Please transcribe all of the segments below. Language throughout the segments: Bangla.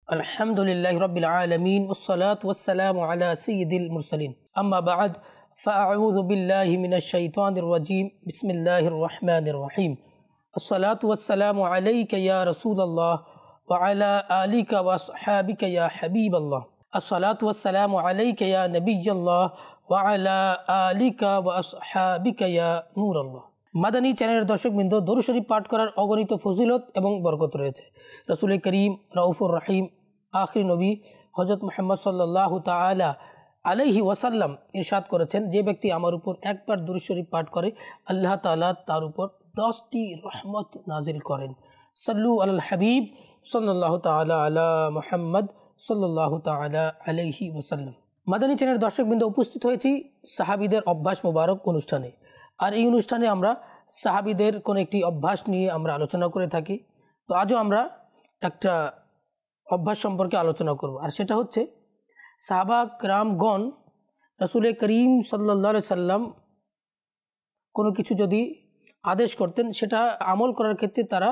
अल्हम्दुलिल्लाहि रब्बिल आलमीन वस्सलातु वस्सलामु अला सय्यिदिल मुरसलीन अम्मा बाद फ़अऊज़ु बिल्लाहि मिनश शैतानिर रजीम बिस्मिल्लाहिर रहमानिर रहीम अस्सलातु वस्सलामु अलैका या रसूलल्लाह व अला आलिका व अस्हाबिका या हबीबल्लाह अस्सलातु वस्सलामु अलैका या नबिय्यल्लाह व अला आलिका व अस्हाबिका या नूरल्लाह। মাদানী চ্যানেলের দর্শকবৃন্দ, দরুদ শরীফ পাঠ করার অগণিত ফজিলত এবং বরকত রয়েছে। রাসূল করিম রাউফুর রহিম আখির নবী হযরত মুহাম্মদ সাল্লাল্লাহু তাআলা আলাইহি ওয়াসাল্লাম ইরশাদ করেছেন, যে ব্যক্তি আমার উপর একবার দরুদ শরীফ পাঠ করে আল্লাহ তাআলা তার উপর 10টি রহমত নাজিল করেন। সাল্লু আলাল হাবিব সাল্লাল্লাহু তাআলা আলা মুহাম্মদ সাল্লাল্লাহু তাআলা আলাইহি ওয়াসাল্লাম। মাদানী চ্যানেলের দর্শকবৃন্দ, উপস্থিত হয়েছি সাহাবীদের অভ্যাস মোবারক অনুষ্ঠানে। আর এই অনুষ্ঠানে আমরা সাহাবীদের কোনো একটি অভ্যাস নিয়ে আমরা আলোচনা করে থাকি। তো আজও আমরা একটা অভ্যাস সম্পর্কে আলোচনা করব, আর সেটা হচ্ছে সাহাবা কিরামগণ রাসূল করিম সাল্লাল্লাহু আলাইহি সাল্লাম কোনো কিছু যদি আদেশ করতেন, সেটা আমল করার ক্ষেত্রে তারা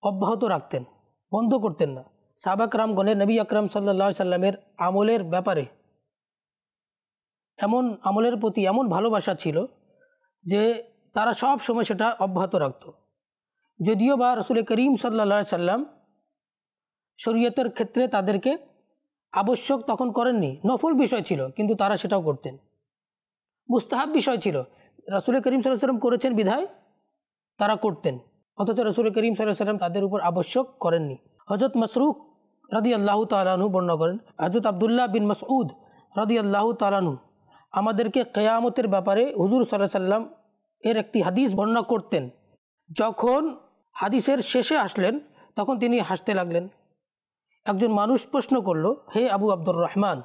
অব্যাহত রাখতেন, বন্ধ করতেন না। সাহাবা কিরামগণের নবী আকরাম সাল্লাল্লাহু আলাইহি সাল্লামের আমলের ব্যাপারে এমন আমলের প্রতি এমন ভালোবাসা ছিল যে তারা সব সময় সেটা অব্যাহত রাখত। যদিও বা রাসূল করিম সাল্লাল্লাহু আলাইহি সাল্লাম শরীয়তের ক্ষেত্রে তাদেরকে আবশ্যক তখন করেননি, নফল বিষয় ছিল, কিন্তু তারা সেটাও করতেন। মুস্তাহাব বিষয় ছিল, রাসূল করিম সাল্লাল্লাহু আলাইহি সাল্লাম করেছেন বিধায় তারা করতেন, অথচ রাসূল করিম সাল্লাল্লাহু আলাইহি সাল্লাম তাদের উপর আবশ্যক করেননি। হযরত মাসরুক রাদিয়াল্লাহু তাআলা আনহু বর্ণনা করেন, হযরত আব্দুল্লাহ বিন মাসউদ রাদিয়াল্লাহু তাআলা আনহু আমাদেরকে কিয়ামতের ব্যাপারে হুজুর সাল্লাল্লাহু আলাইহি সাল্লাম এর একটি হাদিস বর্ণনা করতেন। যখন হাদিসের শেষে আসলেন তখন তিনি হাসতে লাগলেন। একজন মানুষ প্রশ্ন করল, হে আবু আব্দুর রহমান,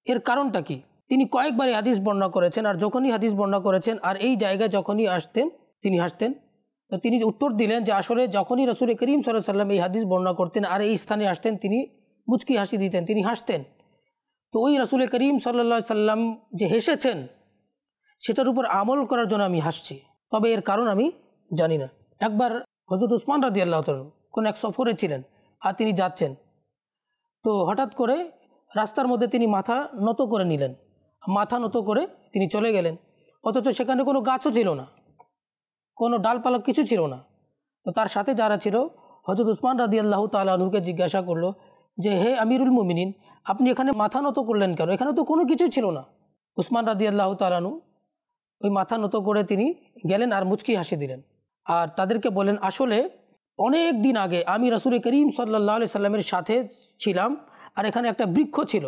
এর কারণটা কি? তিনি কয়েকবার এই হাদিস বর্ণনা করেছেন, আর যখনই হাদিস বর্ণনা করেছেন আর এই জায়গায় যখনই আসতেন তিনি হাসতেন। তো তিনি উত্তর দিলেন যে আসলে যখনই রাসূল করিম সাল্লাল্লাহু আলাইহি সাল্লাম এই হাদিস বর্ণনা করতেন আর এই স্থানে আসতেন, তিনি মুচকি হাসি দিতেন, তিনি হাসতেন। তো ওই রাসূল করিম সাল্লাল্লাহু আলাইহি সাল্লাম যে হেসেছেন সেটার উপর আমল করার জন্য আমি হাসছি, তবে এর কারণ আমি জানি না। একবার হযরত উসমান রাদিয়াল্লাহু তাআলা কোন এক সফরে ছিলেন আর তিনি যাচ্ছেন, তো হঠাৎ করে রাস্তার মধ্যে তিনি মাথা নত করে নিলেন, মাথা নত করে তিনি চলে গেলেন, অথচ সেখানে কোনো গাছও ছিল না, কোনো ডালপালা কিছু ছিল না। তো তার সাথে যারা ছিল হযরত উসমান রাদিয়াল্লাহু তাআলা আনহুকে জিজ্ঞাসা করলো যে, হে আমিরুল মুমিনিন, আপনি এখানে মাথা নত করলেন কেন? এখানে তো কোনো কিছু ছিল না। উসমান রাদিয়াল্লাহু তাআলা আনহু ওই মাথা নত করে তিনি গেলেন আর মুচকি হাসি দিলেন, আর তাদেরকে বলেন, আসলে অনেক দিন আগে আমি রাসূল করিম সাল্লাল্লাহু আলাইহি সাল্লামের সাথে ছিলাম, আর এখানে একটা বৃক্ষ ছিল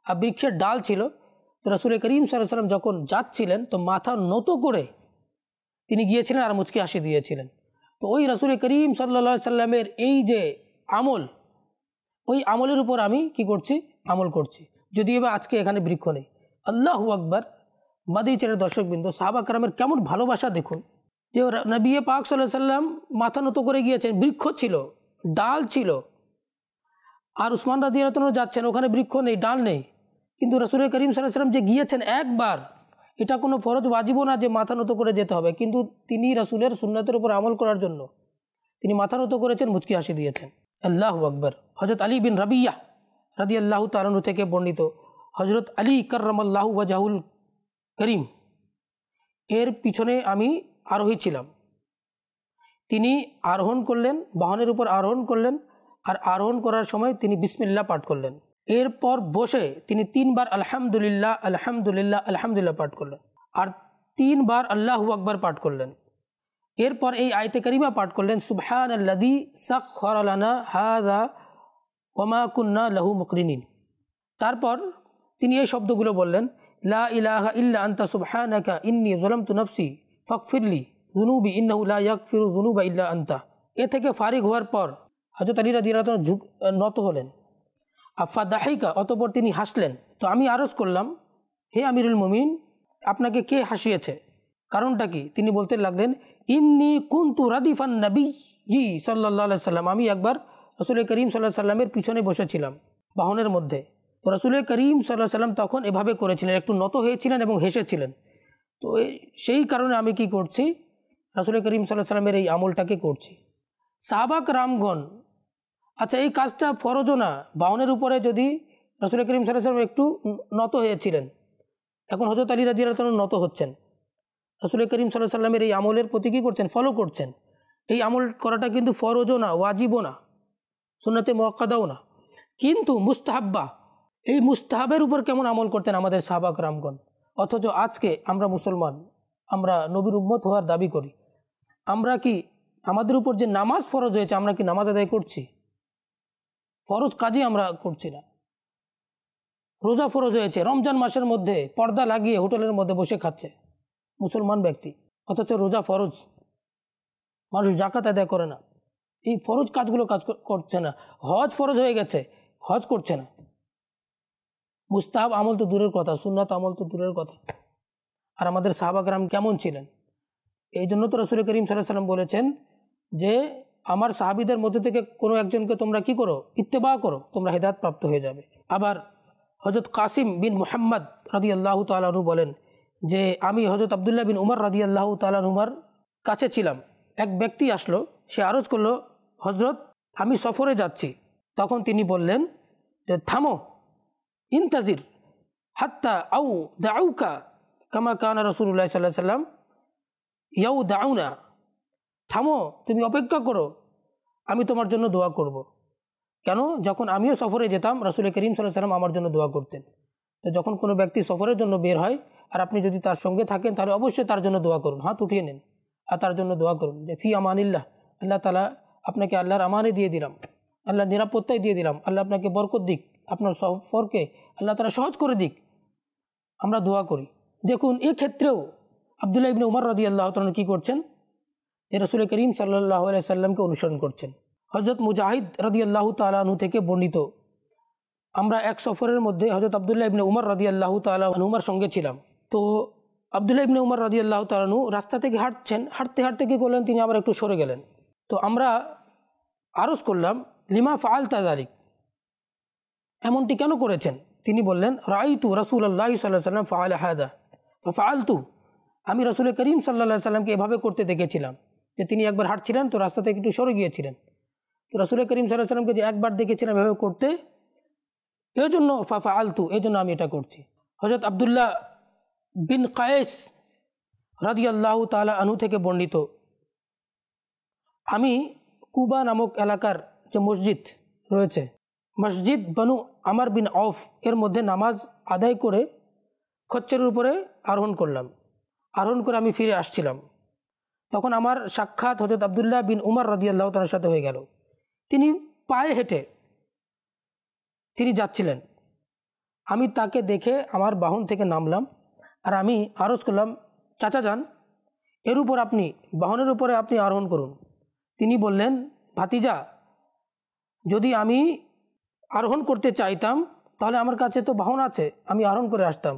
আর বৃক্ষের ডাল ছিল। তো রাসূল করিম সাল্লাল্লাহু আলাইহি সাল্লাম যখন যাচ্ছিলেন তো মাথা নত করে তিনি গিয়েছিলেন আর মুচকি হাসি দিয়েছিলেন। তো ওই রাসূল করিম সাল্লাল্লাহু আলাইহি সাল্লামের এই যে আমল, ওই আমলের উপর আমি কি করছি? আমল করছি, যদিও বা আজকে এখানে বৃক্ষ নেই। আল্লাহু আকবার। মাদানী চ্যানেলের দর্শকবৃন্দ, সাহাবা কেরামের কেমন ভালোবাসা দেখুন, যে নবী পাক সাল্লাল্লাহু আলাইহি সাল্লাম মাথা নত করে গিয়েছেন, বৃক্ষ ছিল, ডাল ছিল, আর উসমান রাদিয়াল্লাহু তাআলা যাচ্ছেন, ওখানে বৃক্ষ নেই, ডাল নেই, কিন্তু রাসূল করিম সাল্লাল্লাহু আলাইহি সাল্লাম যে গিয়েছেন একবার, এটা কোনো ফরজ ওয়াজিবও না যে মাথা নত করে যেতে হবে, কিন্তু তিনি রাসূলের সুন্নাতের উপর আমল করার জন্য তিনি মাথা নত করেছেন, মুচকি হাসি দিয়েছেন। আল্লাহু আকবার। হযরত আলী বিন রাবিয়া রাদিয়াল্লাহু তাআলা আনহু থেকে বর্ণিত, হযরত আলী কাররামাল্লাহু ওয়াজহুল করিম এর পিছনে আমি আরোহী ছিলাম। তিনি আরোহণ করলেন, বাহনের উপর আরোহণ করলেন, আর আরোহণ করার সময় তিনি বিসমিল্লাহ পাঠ করলেন। এরপর বসে তিনি 3 বার আলহামদুলিল্লাহ আলহামদুলিল্লাহ আলহামদুলিল্লাহ পাঠ করলেন, আর 3 বার আল্লাহু আকবার পাঠ করলেন। এরপর এই আয়াতে কারিমা পাঠ করলেন, সুবহানাল্লাযী সাখখারা লানা হাযা ওয়া মা কুন্না লাহু মুকরিনিন। তারপর তিনি এই শব্দগুলো বললেন, লা ইলাহা ইল্লা আনতা সুবহানাকা ইন্নী যালামতু নাফসি ফাগফিরলি যুনুবি ইন্নাহু লা ইয়াগফিরু যুনুবা ইল্লা আনতা। এ থেকে ফারিগ হওয়ার পর হযরত আলী রাদিয়াল্লাহু তাআলা নত হলেন, ফাদাহিকা, অতঃপর তিনি হাসলেন। তো আমি আরজ করলাম, হে আমিরুল মুমিনিন, আপনাকে কে হাসিয়েছে, কারণটা কি? তিনি বলতে লাগলেন, ইন্নী কুনতু রাদিফান নবী সাল্লাল্লাহু আলাইহি সাল্লাম, আমি একবার রাসূল করিম সাল্লাল্লাহু আলাইহি সাল্লামের পিছনে বসেছিলাম বাহনের মধ্যে। তো রাসূল করিম সাল্লাল্লাহু আলাইহি সাল্লাম তখন এভাবে করেছিলেন, একটু নত হয়েছিলেন এবং হেসেছিলেন। তো সেই কারণে আমি কি করছি? রাসূল করিম সাল্লাল্লাহু আলাইহি সাল্লামের এই আমলটাকে করছি। সাহাবা কেরামগণ আচ্ছা, এই কাজটা ফরজও না, বাহনের উপরে যদি রাসূল করিম সাল্লাল্লাহু আলাইহি ওয়াসাল্লাম একটু নত হয়েছিলেন, এখন হযরত আলী রাদিয়াল্লাহু তাআলা নত হচ্ছেন, রাসূল করিম সাল্লাল্লাহু আলাইহি ওয়াসাল্লামের এই আমলের প্রতি কী করছেন, ফলো করছেন। এই আমল করাটা কিন্তু ফরজও না, ওয়াজিবও না, সুন্নতে মুআক্কাদাও না, কিন্তু মুস্তাহাব্বা। এই মুস্তাহাবের উপর কেমন আমল করতেন আমাদের সাহাবা کرامগণ। অথচ আজকে আমরা মুসলমান, আমরা নবীর উম্মত হওয়ার দাবি করি, আমরা কি আমাদের উপর যে নামাজ ফরজ হয়েছে আমরা কি নামাজ আদায় করছি? ফরজ কাজই আমরা করছি না। রোজা ফরজ হয়েছে, রমজান মাসের মধ্যে পর্দা লাগিয়ে হোটেলের মধ্যে বসে খাচ্ছে মুসলমান ব্যক্তি, অথচ রোজা ফরজ, মানুষ জাকাত আদায় করে না, এই ফরজ কাজগুলো কাজ করছে না। হজ ফরজ হয়ে গেছে, হজ করছে না। মুস্তাহাব আমল তো দূরের কথা, সুন্নাত আমল তো দূরের কথা। আর আমাদের সাহাবা کرام কেমন ছিলেন? এই জন্য তো রাসূল করিম সাল্লাল্লাহু আলাইহি ওয়াসাল্লাম বলেছেন যে আমার সাহাবীদের মধ্যে থেকে কোনো একজনকে তোমরা কি করো, ইত্তেবা করো, তোমরা হেদায়েত প্রাপ্ত হয়ে যাবে। আবার হযরত কাসিম বিন মুহাম্মদ রাদিয়াল্লাহু তাআলা আনহু বলেন যে আমি হযরত আব্দুল্লাহ বিন উমর রাদিয়াল্লাহু তাআলা আনহুর কাছে ছিলাম, এক ব্যক্তি আসলো, সে আরজ করলো, হযরত আমি সফরে যাচ্ছি। তখন তিনি বললেন যে থামো, ইনতাজির হাত্তা আউ দাউকা কামা কানা রাসূলুল্লাহ সাল্লাল্লাহু আলাইহি ওয়াসাল্লাম ইয়াউ দাউনা, থামো, তুমি অপেক্ষা করো, আমি তোমার জন্য দোয়া করব। কেন? যখন আমিও সফরে যেতাম রাসূল করিম সাল্লাল্লাহু আলাইহি ওয়াসাল্লাম আমার জন্য দোয়া করতেন। তো যখন কোনো ব্যক্তি সফরের জন্য বের হয় আর আপনি যদি তার সঙ্গে থাকেন তাহলে অবশ্যই তার জন্য দোয়া করুন, হাত উঠিয়ে নিন আর তার জন্য দোয়া করুন যে ফি আমানিল্লাহ, আল্লাহ তাআলা আপনাকে আল্লাহর আমানে দিয়ে দিলাম, আল্লাহ নিরাপত্তায় দিয়ে দিলাম, আল্লাহ আপনাকে বরকত দিক, আপনার সফরকে আল্লাহ তাআলা সহজ করে দিক, আমরা দোয়া করি। দেখুন এক্ষেত্রেও আব্দুল্লাহ ইবনে উমর রাদিয়াল্লাহু তাআলা কী করছেন, যে রাসূল করিম সাল্লাল্লাহু আলাইহি ওয়াসাল্লামকে অনুসরণ করছেন। হযরত মুজাহিদ রাদিয়াল্লাহু তাআলা আনহু থেকে বর্ণিত, আমরা এক সফরের মধ্যে হযরত আব্দুল্লাহ ইবনে উমর রাদিয়াল্লাহু তাআলা আনহুর সঙ্গে ছিলাম। তো আব্দুল্লাহ ইবনে উমর রাদিয়াল্লাহু তাআলা আনহু রাস্তা থেকে হাঁটছেন, হাঁটতে হাঁটতে কী করলেন, তিনি আবার একটু সরে গেলেন। তো আমরা আরজ করলাম লিমা ফাআলতা যালিক, এমনটি কেন করেছেন? তিনি বললেন রাআইতু রাসূলুল্লাহ সাল্লাল্লাহু আলাইহি ওয়াসাল্লাম ফাআলা হাদা ফাআলতু, আমি রাসূল করিম সাল্লাল্লাহু আলাইহি ওয়াসাল্লামকে এভাবে করতে দেখেছিলাম, যে তিনি একবার হাঁটছিলেন তো রাস্তা থেকে একটু সরে গিয়েছিলেন, তো রাসূল করিম সাল্লাল্লাহু আলাইহি ওয়াসাল্লামকে যে একবার দেখেছিলাম এভাবে করতে, এই জন্য ফাআলতু, এই জন্য আমি এটা করছি। হযরত আব্দুল্লাহ বিন কায়েস রাদিয়াল্লাহু তাআলা আনহু থেকে বর্ণিত, আমি কুবা নামক এলাকার যে মসজিদ রয়েছে, মসজিদ বনু আমর বিন আউফ এর মধ্যে নামাজ আদায় করে খচ্চরের উপরে আরোহণ করলাম। আরোহণ করে আমি ফিরে আসছিলাম, তখন আমার সাক্ষাৎ হযরত আব্দুল্লাহ বিন উমর রাদিয়াল্লাহু তাআলার সাথে হয়ে গেল। তিনি পায়ে হেঁটে তিনি যাচ্ছিলেন, আমি তাকে দেখে আমার বাহন থেকে নামলাম আর আমি আরজ করলাম, চাচা যান, এর উপর আপনি, বাহনের উপরে আপনি আরোহণ করুন। তিনি বললেন, ভাতিজা, যদি আমি আরোহণ করতে চাইতাম তাহলে আমার কাছে তো বাহন আছে, আমি আরোহণ করে আসতাম,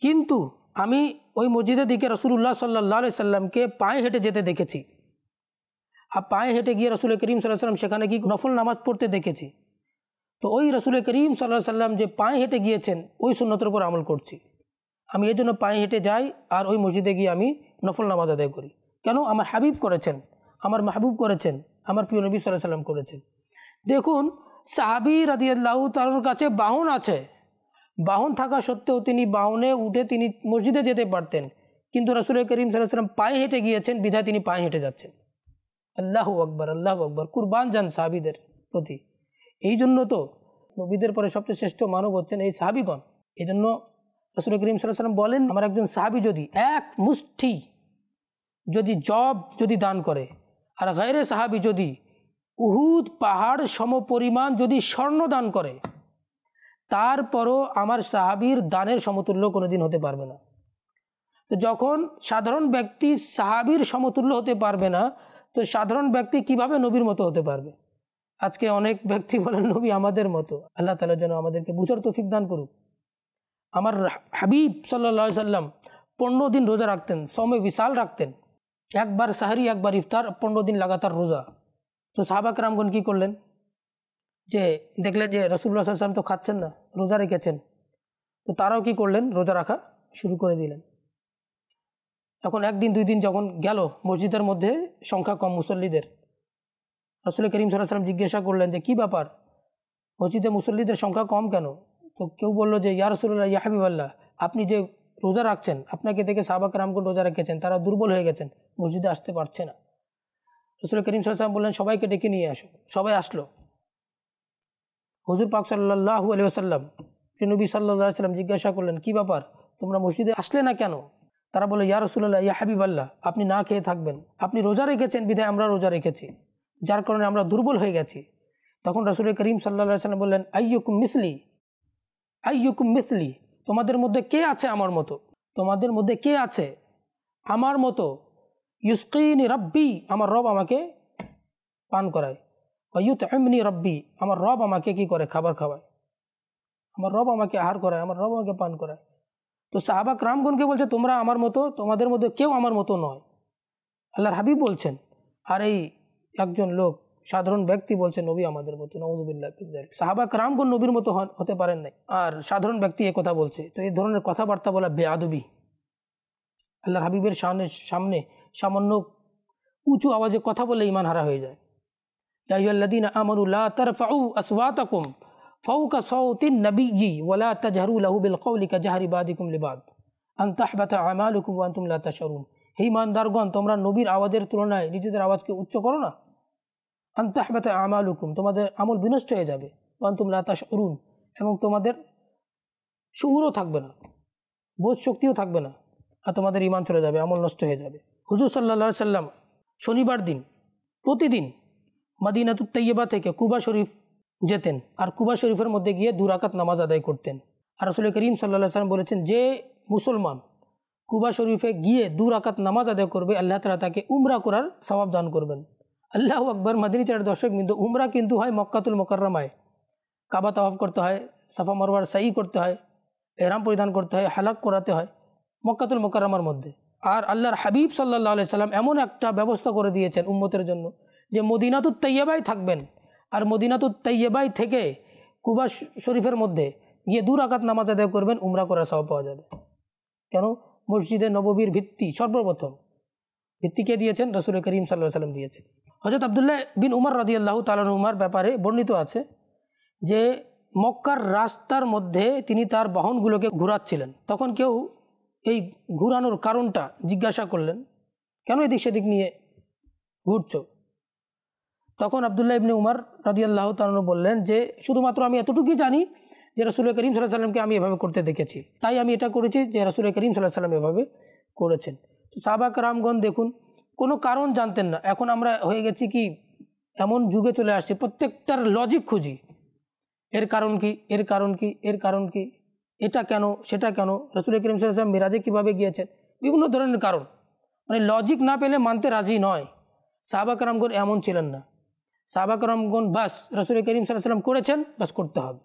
কিন্তু আমি ওই মসজিদের দিকে রাসূলুল্লাহ সাল্লাল্লাহু আলাইহি সাল্লামকে পায়ে হেঁটে যেতে দেখেছি, আর পায়ে হেঁটে গিয়ে রাসূল করিম সাল্লাল্লাহু আলাইহি সাল্লাম সেখানে গিয়ে নফল নামাজ পড়তে দেখেছি। তো ওই রাসূল করিম সাল্লাল্লাহু আলাইহি সাল্লাম যে পায়ে হেঁটে গিয়েছেন ওই সুন্নতের উপর আমল করছি। আমি এই জন্য পায়ে হেঁটে যাই আর ওই মসজিদে গিয়ে আমি নফল নামাজ আদায় করি। কেন? আমার হাবিব করেছেন, আমার মাহবুব করেছেন, আমার প্রিয় নবী সাল্লাল্লাহু আলাইহি সাল্লাম করেছেন। দেখুন সাহাবী রাদিয়াল্লাহু তাআলার কাছে বাহন আছে, বাহন থাকা সত্ত্বেও তিনি বাহনে উঠে তিনি মসজিদে যেতে পারতেন, কিন্তু রাসূল করিম সাল্লাল্লাহু আলাইহি সাল্লাম পায়ে হেঁটে গিয়েছেন বিধায় তিনি পায়ে হেঁটে যাচ্ছেন। আল্লাহু আকবার, আল্লাহু আকবার, কুরবান যান সাহাবীদের প্রতি। এই জন্য তো নবীদের পরে সবচেয়ে শ্রেষ্ঠ মানব হচ্ছেন এই সাহাবীগণ। এই জন্য রাসূল করিম সাল্লাল্লাহু আলাইহি সাল্লাম বলেন, আমার একজন সাহাবী যদি এক মুষ্টি যদি জব যদি দান করে আর গায়রে সাহাবী যদি উহুদ পাহাড় সমপরিমাণ যদি স্বর্ণ দান করে, তারপরও আমার সাহাবীর দানের সমতুল্য কোনোদিন হতে পারবে না। তো যখন সাধারণ ব্যক্তি সাহাবীর সমতুল্য হতে পারবে না, তো সাধারণ ব্যক্তি কিভাবে নবীর মতো হতে পারবে? আজকে অনেক ব্যক্তি বলেন নবী আমাদের মতো। আল্লাহ তাআলা যেন আমাদেরকে বুঝার তৌফিক দান করুক। আমার হাবিব সাল্লাল্লাহু আলাইহি সাল্লাম 15 দিন রোজা রাখতেন, সৌমে বিশাল রাখতেন, একবার সাহরি একবার ইফতার, 15 দিন লাগাতার রোজা। তো সাহাবা কেরামগণ কী করলেন, যে দেখলেন যে রাসূলুল্লাহ সাল্লাল্লাহু আলাইহি ওয়াসাল্লাম তো খাচ্ছেন না, রোজা রেখেছেন, তো তারাও কি করলেন, রোজা রাখা শুরু করে দিলেন। এখন একদিন দুই দিন যখন গেল, মসজিদের মধ্যে সংখ্যা কম মুসল্লিদের, রাসূল করিম সাল্লাল্লাহু আলাইহি ওয়াসাল্লাম জিজ্ঞাসা করলেন যে কী ব্যাপার, মসজিদে মুসল্লিদের সংখ্যা কম কেন? তো কেউ বলল যে ইয়া রাসূলুল্লাহ, ইয়া হাবিবাল্লাহ, আপনি যে রোজা রাখছেন, আপনাকে দেখে সাহাবা কেরামগণ রোজা রেখেছেন, তারা দুর্বল হয়ে গেছেন, মসজিদে আসতে পারছে না। রাসূল করিম সাল্লাল্লাহু আলাইহি ওয়াসাল্লাম বললেন সবাইকে ডেকে নিয়ে আসো। সবাই আসলো। হুজুর পাক সাল্লাল্লাহু আলাইহি ওয়াসাল্লাম, নবী সাল্লাল্লাহু আলাইহি ওয়াসাল্লাম জিজ্ঞাসা করলেন কী ব্যাপার, তোমরা মসজিদে আসলে না কেন? তারা বলে ইয়া রাসূলুল্লাহ, ইয়া হাবিবাল্লাহ, আপনি না খেয়ে থাকবেন, আপনি রোজা রেখেছেন বিধায় আমরা রোজা রেখেছি, যার কারণে আমরা দুর্বল হয়ে গেছি। তখন রাসূল করিম সাল্লাল্লাহু আলাইহি ওয়াসাল্লাম বললেন আইয়ুকুম মিসলি, আইয়ুকুম মিসলি, তোমাদের মধ্যে কে আছে আমার মতো, তোমাদের মধ্যে কে আছে আমার মতো, ইউসকিনি রব্বি, আমার রব আমাকে পান করায়, ওয়ায়ুতইমনি রব্বি, আমার রব আমাকে কি করে, খাবার খাওয়ায়, আমার রব আমাকে আহার করায়, আমার রব আমাকে পান করায়। তো সাহাবা কেরামগণকে বলছে তোমরা আমার মতো, তোমাদের মধ্যে কেউ আমার মতো নয়। আল্লাহর হাবিব বলছেন, আর এই একজন লোক সাধারণ ব্যক্তি বলছে নবী আমাদের মতো, নাউযুবিল্লাহ মিন যালিক। সাহাবা কেরামগণ নবীর মতো হতে পারেন নাই, আর সাধারণ ব্যক্তি এ কথা বলছে। তো এই ধরনের কথাবার্তা বলা বেয়াদবি। আল্লাহর হাবিবের সামনে সামান্য উঁচু আওয়াজে কথা বলে ঈমান হারা হয়ে যায়। ইয়া আইয়ুহাল্লাযীনা আমানু লা তারফাউ আসওয়াতাকুম ফাওকা সাওতিন নবিয়্যি ওয়া লা তাজহারু লাহু বিল কওলি কাজহরি বাদিকুম লিবাদ আন তাহবাতা আমালুকুম ওয়া আনতুম লা তাশউরুন। হে ঈমানদারগণ, তোমরা নবীর আওয়াজের তুলনায় নিজেদের আওয়াজকে উচ্চ করো না। আন তাহবাতা আমালুকুম, তোমাদের আমল বিনষ্ট হয়ে যাবে। ওয়া আনতুম লা তাশউরুন, এবং তোমাদের শুউরও থাকবে না, বোধ শক্তিও থাকবে না, আর তোমাদের ঈমান চলে যাবে, আমল নষ্ট হয়ে যাবে। হুজুর সাল্লাল্লাহু আলাইহি সাল্লাম শনিবার দিন প্রতিদিন মদিনাতুত তাইয়্যিবা থেকে কুবা শরীফ যেতেন, আর কুবা শরীফের মধ্যে গিয়ে 2 রাকাত নামাজ আদায় করতেন। আর রাসূল করিম সাল্লাল্লাহু আলাইহি সাল্লাম বলেছেন, যে মুসলমান কুবা শরীফে গিয়ে 2 রাকাত নামাজ আদায় করবে, আল্লাহ তাআলা তাকে উমরা করার সওয়াব দান করবেন। আল্লাহু আকবার। মাদিনী চার দর্শক বিন্দু, উমরা কিন্তু হয় মক্কাতুল মুকাররমায়, কাবা তাওয়াফ করতে হয়, সাফা মারওয়ার সাই করতে হয়, ইহরাম পরিধান করতে হয়, হালাক করাতে হয় মক্কাতুল মুকাররমার মধ্যে। আর আল্লাহর হাবিব সাল্লাল্লাহু আলাইহি সাল্লাম এমন একটা ব্যবস্থা করে দিয়েছেন উম্মতের জন্য যে মদিনাতুত তাইয়্যিবায় থাকবেন, আর মদিনাতুত তাইয়্যিবায় থেকে কুবা শরীফের মধ্যে গিয়ে 2 রাকাত নামাজ আদায় করবেন, উমরা করার সওয়াব পাওয়া যাবে। কেন? মসজিদে নববীর ভিত্তি, সর্বপ্রথম ভিত্তিকে দিয়েছেন রাসূল করিম সাল্লাল্লাহু আলাইহি সাল্লাম দিয়েছেন। হযরত আব্দুল্লাহ বিন উমর রাদিয়াল্লাহু তাআলা আনহুমার ব্যাপারে বর্ণিত আছে যে মক্কার রাস্তার মধ্যে তিনি তার বাহনগুলোকে ঘোরাচ্ছিলেন। তখন কেউ এই ঘুরানোর কারণটা জিজ্ঞাসা করলেন, কেন এদিক সেদিক নিয়ে ঘুরছো? তখন আব্দুল্লাহ ইবনে উমর রাদিয়াল্লাহু তাআলা আনহু বললেন যে শুধুমাত্র আমি এতটুকুই জানি যে রাসূল করিম সাল্লাল্লাহু আলাইহি সাল্লামকে আমি এভাবে করতে দেখেছি, তাই আমি এটা করেছি যে রাসূল করিম সাল্লাল্লাহু আলাইহি সাল্লাম এভাবে করেছেন। তো সাহাবা কেরামগণ দেখুন, কোনো কারণ জানতেন না। এখন আমরা হয়ে গেছি কি, এমন যুগে চলে আসছে প্রত্যেকটার লজিক খুঁজি, এর কারণ কি, এর কারণ কি, এর কারণ কি, এটা কেন, সেটা কেন, রাসূল করিম সাল্লাল্লাহু আলাইহি সাল্লাম মিরাজে কীভাবে গিয়েছেন, বিভিন্ন ধরনের কারণ, মানে লজিক না পেলে মানতে রাজি নয়। সাহাবা কেরামগণ এমন ছিলেন না। সাহাবা কেরামগণ বাস রাসূল করিম সাল্লাল্লাহু আলাইহি সাল্লাম করেছেন, বাস করতে হবে,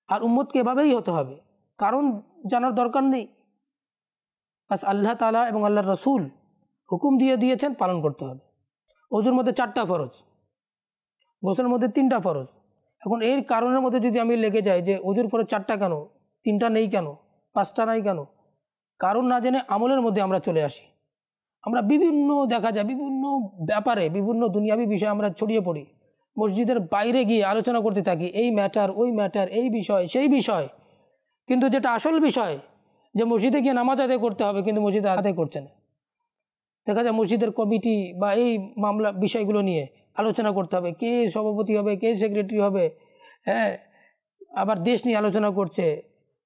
আর উম্মতকে এভাবেই হতে হবে, কারণ জানার দরকার নেই। বাস আল্লাহ তাআলা এবং আল্লাহর রাসূল হুকুম দিয়ে দিয়েছেন, পালন করতে হবে। ওযুর মধ্যে 4টা ফরজ, গোসলের মধ্যে 3টা ফরজ। এখন এর কারণের মধ্যে যদি আমি লেগে যাই যে ওযুর ফরজ 4টা কেন, 3টা নেই কেন, 5টা নাই কেন, কারণ না জেনে আমলের মধ্যে আমরা চলে আসি। আমরা বিভিন্ন দেখা যায় বিভিন্ন ব্যাপারে, বিভিন্ন দুনিয়াবি বিষয়ে আমরা ছড়িয়ে পড়ি, মসজিদের বাইরে গিয়ে আলোচনা করতে থাকি, এই ম্যাটার, ওই ম্যাটার, এই বিষয়, সেই বিষয়, কিন্তু যেটা আসল বিষয় যে মসজিদে গিয়ে নামাজ আদায় করতে হবে, কিন্তু মসজিদে আদায় করছে না। দেখা যায় মসজিদের কমিটি বা এই মামলা বিষয়গুলো নিয়ে আলোচনা করতে হবে, কে সভাপতি হবে, কে সেক্রেটারি হবে, হ্যাঁ, আবার দেশ নিয়ে আলোচনা করছে,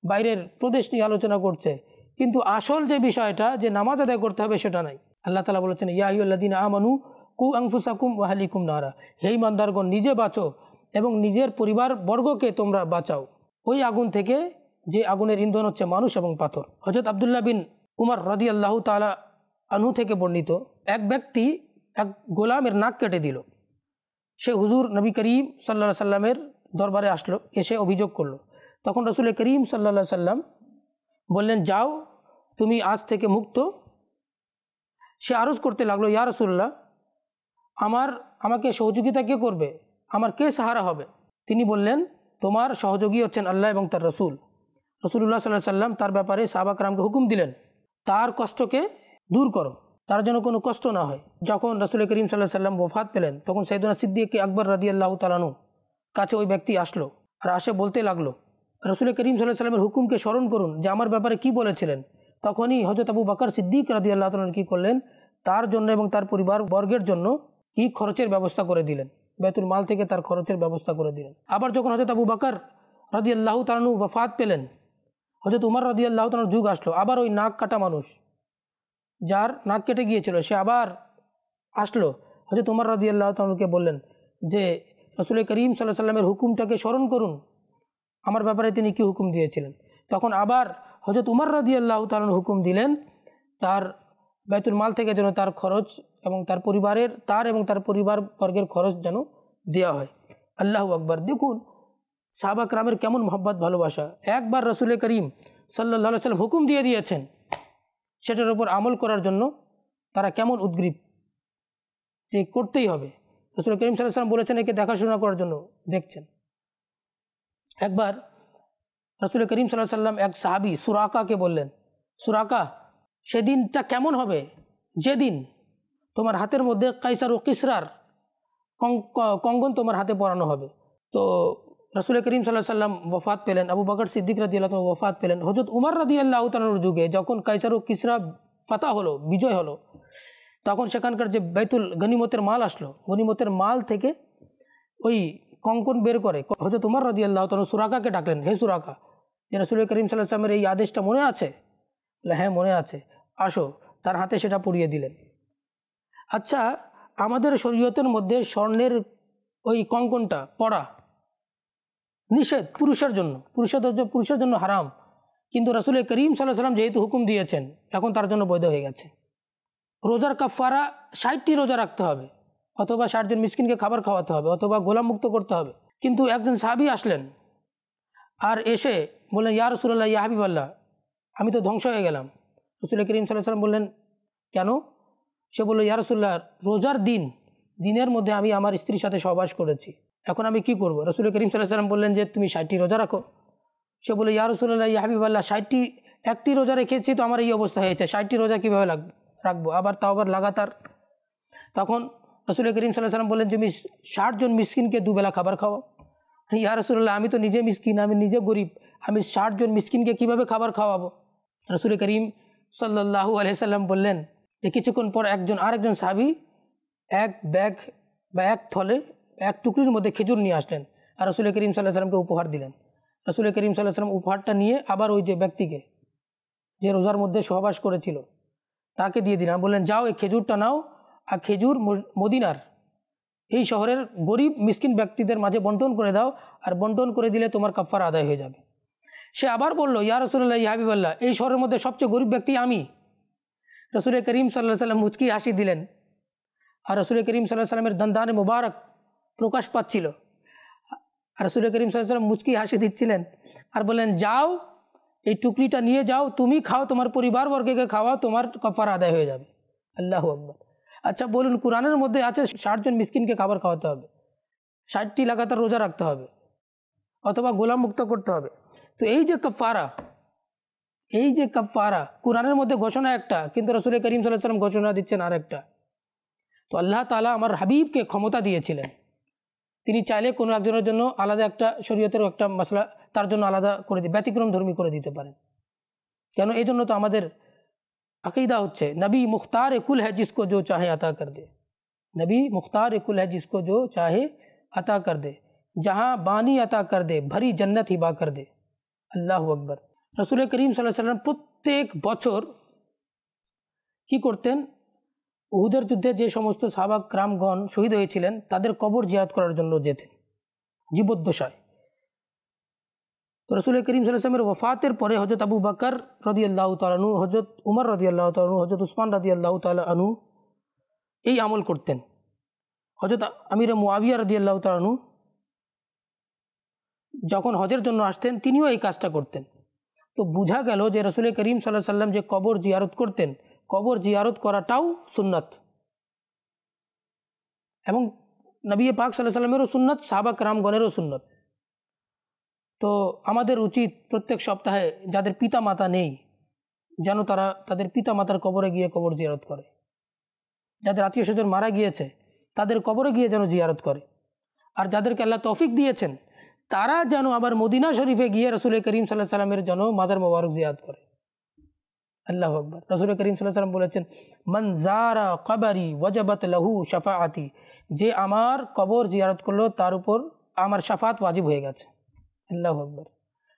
বাইরের প্রদেশ নিয়ে আলোচনা করছে, কিন্তু আসল যে বিষয়টা যে নামাজ আদায় করতে হবে সেটা নাই। আল্লাহ তাআলা বলেছেন, ইয়া আইয়ুহাল্লাযীনা আমানু কু আনফুসাকুম ওয়া আহলিকুম নারা, হে ঈমানদারগণ, নিজে বাঁচো এবং নিজের পরিবার বর্গকে তোমরা বাঁচাও ওই আগুন থেকে, যে আগুনের ইন্ধন হচ্ছে মানুষ এবং পাথর। হযরত আব্দুল্লাহ বিন উমর রাদিয়াল্লাহু তাআলা আনহু থেকে বর্ণিত, এক ব্যক্তি এক গোলামের নাক কেটে দিল। সে হুজুর নবী করিম সাল্লাল্লাহু আলাইহি সাল্লামের দরবারে আসলো, এসে অভিযোগ করলো। তখন রাসূল করিম সাল্লাল্লাহু আলাইহি সাল্লাম বললেন, যাও, তুমি আজ থেকে মুক্ত। সে আরজ করতে লাগলো, ইয়া রাসূলুল্লাহ, আমাকে সহযোগিতা কে করবে, আমার কে সাহারা হবে? তিনি বললেন, তোমার সহযোগী হচ্ছেন আল্লাহ এবং তার রাসূল। রাসূলুল্লাহ সাল্লাল্লাহু আলাইহি সাল্লাম তার ব্যাপারে সাহাবা কেরামকে হুকুম দিলেন, তার কষ্টকে দূর করো, তার জন্য কোনো কষ্ট না হয়। যখন রাসূল করিম সাল্লাল্লাহু আলাইহি সাল্লাম ওফাত পেলেন তখন সাইয়েদুনা সিদ্দিক আকবর রাদিয়াল্লাহু তাআলা আনহু কাছে ওই ব্যক্তি আসলো আর আসে বলতে লাগলো, রাসূল করিম সাল্লাল্লাহু আলাইহি সাল্লামের হুকুমকে স্মরণ করুন যে আমার ব্যাপারে কি বলেছিলেন। তখনই হযরত আবু বকর সিদ্দিক রাদিয়াল্লাহু তাআলা কী করলেন, তার জন্য এবং তার পরিবার বর্গের জন্য কি খরচের ব্যবস্থা করে দিলেন, বাইতুল মাল থেকে তার খরচের ব্যবস্থা করে দিলেন। আবার যখন হযরত আবু বকর রাদিয়াল্লাহু তাআলা আনহু ওফাত পেলেন, হযরত উমর রাদিয়াল্লাহু তাআলার যুগ আসলো, আবার ওই নাক কাটা মানুষ যার নাক কেটে গিয়েছিল সে আবার আসলো, হযরত উমর রাদিয়াল্লাহু তাআলাকে বললেন যে রাসূল করিম সাল্লাল্লাহু আলাইহি সাল্লামের হুকুমটাকে স্মরণ করুন, আমার ব্যাপারে তিনি কি হুকুম দিয়েছিলেন। তখন আবার হযরত উমর রাদিয়াল্লাহু তাআলা হুকুম দিলেন তার বাইতুল মাল থেকে যেন তার খরচ এবং তার পরিবার বর্গের খরচ যেন দেওয়া হয়। আল্লাহু আকবার। দেখুন সাহাবা کرامের কেমন মহব্বত ভালোবাসা। একবার রাসূল করিম সাল্লাল্লাহু আলাইহি সাল্লাম হুকুম দিয়ে দিয়েছেন, সেটার উপর আমল করার জন্য তারা কেমন উদ্গ্রীব যে করতেই হবে। রাসূল করিম সাল্লাল্লাহু আলাইহি সাল্লাম বলেছেন একে দেখাশোনা করার জন্য, দেখছেন। একবার রাসূল করিম সাল্লাল্লাহু আলাইহি সাল্লাম এক সাহাবী সুরাকাকে বললেন, সুরাকা সেদিনটা কেমন হবে যেদিন তোমার হাতের মধ্যে কাইসার ও কিসরার কঙ্গন তোমার হাতে পরানো হবে। তো রাসূল করিম সাল্লাল্লাহু আলাইহি সাল্লাম ওফাত পেলেন, আবু বকর সিদ্দিক রাদিয়াল্লাহু তাআলা ওফাত পেলেন। হযরত উমর রাদিয়াল্লাহু তাআলার যুগে যখন কাইসার ও কিসরা ফাতা হলো, বিজয় হলো, তখন সেখানকার যে বাইতুল গনিমতের মাল আসলো, গনিমতের মাল থেকে ওই কঙ্কন বের করে হযরত উমর রাদিয়াল্লাহু তাআলা সুরাকাকে ডাকলেন, হে সুরাকা, যে রাসূল করিম সাল্লাল্লাহু আলাইহি সাল্লামের এই আদেশটা মনে আছে? বলে হ্যাঁ মনে আছে, আসো। তার হাতে সেটা পরিয়ে দিলেন। আচ্ছা, আমাদের শরীয়তের মধ্যে স্বর্ণের ওই কঙ্কনটা পরা নিষেধ পুরুষের জন্য হারাম, কিন্তু রাসূল করিম সাল্লাল্লাহু আলাইহি সাল্লাম যেহেতু হুকুম দিয়েছেন এখন তার জন্য বৈধ হয়ে গেছে। রোজার কাফারা 60টি রোজা রাখতে হবে, অথবা 60 জন মিসকিনকে খাবার খাওয়াতে হবে, অথবা গোলাম মুক্ত করতে হবে। কিন্তু একজন সাহাবী আসলেন আর এসে বললেন, ইয়া রাসূলুল্লাহ, ইয়া হাবিবাল্লাহ, আমি তো ধ্বংস হয়ে গেলাম। রাসূল করিম সাল্লাল্লাহু আলাইহি সাল্লাম বললেন, কেন? সে বলল, ইয়া রাসূলুল্লাহ, রোজার দিনের মধ্যে আমি আমার স্ত্রীর সাথে সহবাস করেছি, এখন আমি কি করব? রাসূল করিম সাল্লাল্লাহু আলাইহি সাল্লাম বললেন যে তুমি 60টি রোজা রাখো। সে বলে, ইয়া রাসূলুল্লাহ, ইয়া হাবিবাল্লাহ, 61টি রোজা রেখেছি তো আমার এই অবস্থা হয়েছে, 60টি রোজা কীভাবে রাখবো, আবার লাগাতার। তখন রাসূল করিম সাল্লাল্লাহু আলাইহি সাল্লাম বললেন, তুমি 60 জন মিসকিনকে দুবেলা খাবার খাওয়াও। ইয়া রাসূলুল্লাহ, আমি তো নিজে মিসকিন, আমি নিজে গরিব, আমি 60 জন মিসকিনকে কীভাবে খাবার খাওয়াবো? রাসূল করিম সাল্লাল্লাহু আলাইহি সাল্লাম বললেন যে কিছুক্ষণ পর আরেকজন সাহাবী এক ব্যাগ বা এক থলে এক টুকরির মধ্যে খেজুর নিয়ে আসলেন আর রাসূল করিম সাল্লাল্লাহু আলাইহি সাল্লামকে উপহার দিলেন। রাসূল করিম সাল্লাল্লাহু আলাইহি সাল্লাম উপহারটা নিয়ে আবার ওই যে ব্যক্তিকে যে রোজার মধ্যে সহবাস করেছিল তাকে দিয়ে দিলেন, বললেন, যাও এই খেজুরটা নাও, আর খেজুর মদিনার এই শহরের গরিব মিসকিন ব্যক্তিদের মাঝে বন্টন করে দাও, আর বন্টন করে দিলে তোমার কাফারা আদায় হয়ে যাবে। সে আবার বলল, ইয়া রাসূলুল্লাহ, ইয়া হাবিবাল্লাহ, এই শহরের মধ্যে সবচেয়ে গরিব ব্যক্তি আমি। রাসূল করিম সাল্লাল্লাহু আলাইহি সাল্লাম মুচকি হাসি দিলেন, আর রাসূল করিম সাল্লাল্লাহু আলাইহি সাল্লামের দন্দানে মুবারক প্রকাশ পাচ্ছিল। আর রাসূল করিম সাল্লাল্লাহু আলাইহি সাল্লাম মুচকি হাসি দিচ্ছিলেন আর বললেন, যাও এই টুকরিটা নিয়ে যাও, তুমি খাও, তোমার পরিবারবর্গকে খাওয়াও, তোমার কাফারা আদায় হয়ে যাবে। আল্লাহু আকবার। আচ্ছা বলুন, কোরআনের মধ্যে আছে 60 জন মিসকিনকে খাবার খাওয়াতে হবে, 60টি লাগাতার রোজা রাখতে হবে, অথবা গোলাম মুক্ত করতে হবে। তো এই যে কাফারা কোরআনের মধ্যে ঘোষণা একটা, কিন্তু রাসূল করিম সাল্লাল্লাহু আলাইহি সাল্লাম ঘোষণা দিচ্ছেন আরেকটা। তো আল্লাহ তাআলা আমার হাবিবকে ক্ষমতা দিয়েছিলেন, তিনি চাইলে কোনো একজনের জন্য আলাদা একটা শরীয়তের একটা মাসলা তার জন্য আলাদা করে ব্যতিক্রম ধর্মী করে দিতে পারেন। কেন? এই জন্য তো আমাদের अक़ीदा হচ্ছে नबी मुख्तार कुल है जिसको जो चाहे अता कर दे, नबी मुख्तार कुल है जिसको जो चाहे अता कर दे, जहाँ बानी अता कर दे भरी जन्नत हिबा कर दे। আল্লাহু আকবার। রাসূল করিম সাল্লাল্লাহু আলাইহি সাল্লাম প্রত্যেক বছর কি করতেন? উহুদের যুদ্ধে যে সমস্ত সাহাবা کرامগণ শহীদ হয়েছিলেন তাদের কবর জিয়ারত করার জন্য যেতেন জীবদ্দশায়। তো রাসূল করিম সাল্লাল্লাহু আলাইহি ওয়াসাল্লামের ওফাতের পরে হযরত আবু বকর রাদিয়াল্লাহু তাআলা আনহু, হযরত উমর রাদিয়াল্লাহু তাআলা আনহু, হযরত উসমান রাদিয়াল্লাহু তাআলা আনহু এই আমল করতেন। হযরত আমির মুআবিয়া রাদিয়াল্লাহু তাআলা আনহু যখন হজের জন্য আসতেন তিনিও এই কাজটা করতেন। তো বোঝা গেল যে রাসূল করিম সাল্লাল্লাহু আলাইহি সাল্লাম যে কবর জিয়ারত করতেন, কবর জিয়ারত করাটাও সুন্নাত, এবং নবী পাক সাল্লাল্লাহু আলাইহি সাল্লামেরও সুন্নাত, সাহাবা کرامগণেরও সুন্নাত। তো আমাদের উচিত প্রত্যেক সপ্তাহে যাদের পিতা মাতা নেই যেন তারা তাদের পিতা মাতার কবরে গিয়ে কবর জিয়ারত করে। যাদের আত্মীয় স্বজন মারা গিয়েছে তাদের কবরে গিয়ে যেন জিয়ারত করে, আর যাদেরকে আল্লাহ তৌফিক দিয়েছেন তারা যেন আবার মদিনা শরীফে গিয়ে রসুল করিম সাল্লাল্লাহু আলাইহি সাল্লামের জন্য মাজার মোবারক জিয়ারত করে। আল্লাহু আকবার। রসুল করিম সাল্লাল্লাহু আলাইহি সাল্লাম বলেছেন, মান জারা কবরি ওয়াজাবাত লাহু শাফাআতি, যে আমার কবর জিয়ারত করলো তার উপর আমার শাফাত ওয়াজিব হয়ে গেছে। আল্লাহু আকবার।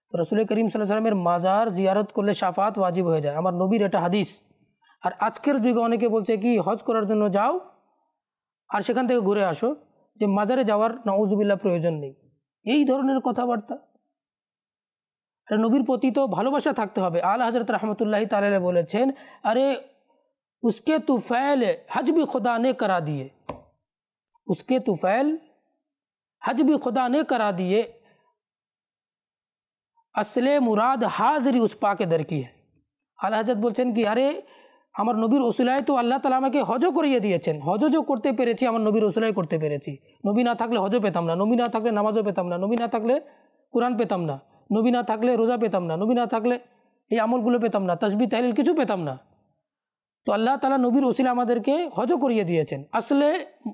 তো রসুল করিম সাল্লাল্লাহু আলাইহি সাল্লামের মাজার জিয়ারত করলে শাফাত ওয়াজিব হয়ে যায়, আমার নবীর এটা হাদিস। আর আজকের যুগে অনেকে বলছে কি হজ করার জন্য যাও আর সেখান থেকে ঘুরে আসো, যে মাজারে যাওয়ার নাউজুবিল্লাহ প্রয়োজন নেই, এই ধরনের কথাবার্তা। আর নবীর প্রতি তো ভালোবাসা থাকতে হবে। আলা হযরত রহমতুল্লাহি তাআলা বলেছেন, আরে উসকে তুফैल हज भी खुदा ने करा दिए, उसके तुफैल हज भी खुदा ने करा दिए, असले मुराद हाजिरी उस पाके दर की है। আলা হযরত বলছেন কি, আরে আমার নবীর ওসিলায় তো আল্লাহ তাআলা আমাকে হজও করিয়ে দিয়েছেন, হজও যে করতে পেরেছি আমার নবীর ওসিলায় করতে পেরেছি। নবী না থাকলে হজও পেতাম না, নবী না থাকলে নামাজও পেতাম না, নবী না থাকলে কোরআন পেতাম না, নবী না থাকলে রোজা পেতাম না, নবী না থাকলে এই আমলগুলো পেতাম না, তাসবিহ তাহলিল কিছু পেতাম না। তো আল্লাহ তাআলা নবীর ওসিলা আমাদেরকে হজও করিয়ে দিয়েছেন। আসলে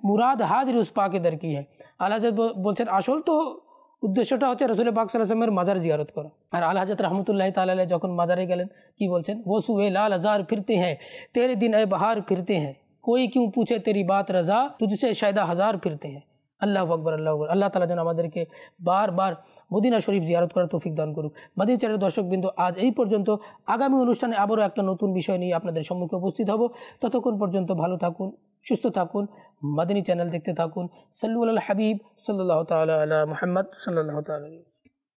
মুরাদ হাজির উস পাকে দর কি है। আলা হযরত বলছেন আসল তো উদ্দেশ্যটা হচ্ছে রসুল পাক সাল্লাল্লাহু আলাইহি ওয়াসাল্লামের মাজার জিয়ারত করা। আর আলা হযরত রহমতুল্লাহি তাআলা আলাইহি যখন মাজারে গেলেন কি বলছেন, वो सुए लाल हजार फिरते हैं तेरे दिन ए बहार फिरते हैं, कोई क्यों पूछे तेरी बात रजा तुझसे शायदा हजार फिरते हैं। আল্লাহু আকবার, আল্লাহু আকবার। আল্লাহ তাআলা যেন আমাদেরকে বারবার মদিনা শরীফ জিয়ারত করার তৌফিক দান করুক। মাদিনী চ্যানেলের দর্শকবৃন্দ, আজ এই পর্যন্ত। আগামী অনুষ্ঠানে আবারও একটা নতুন বিষয় নিয়ে আপনাদের সম্মুখে উপস্থিত হব। ততক্ষণ পর্যন্ত ভালো থাকুন, সুস্থ থাকুন, মাদিনী চ্যানেল দেখতে থাকুন। সাল্লু আলাল হাবিব সাল্লাল্লাহু তাআলা আলা মুহাম্মদ সাল্লাল্লাহু তাআলা।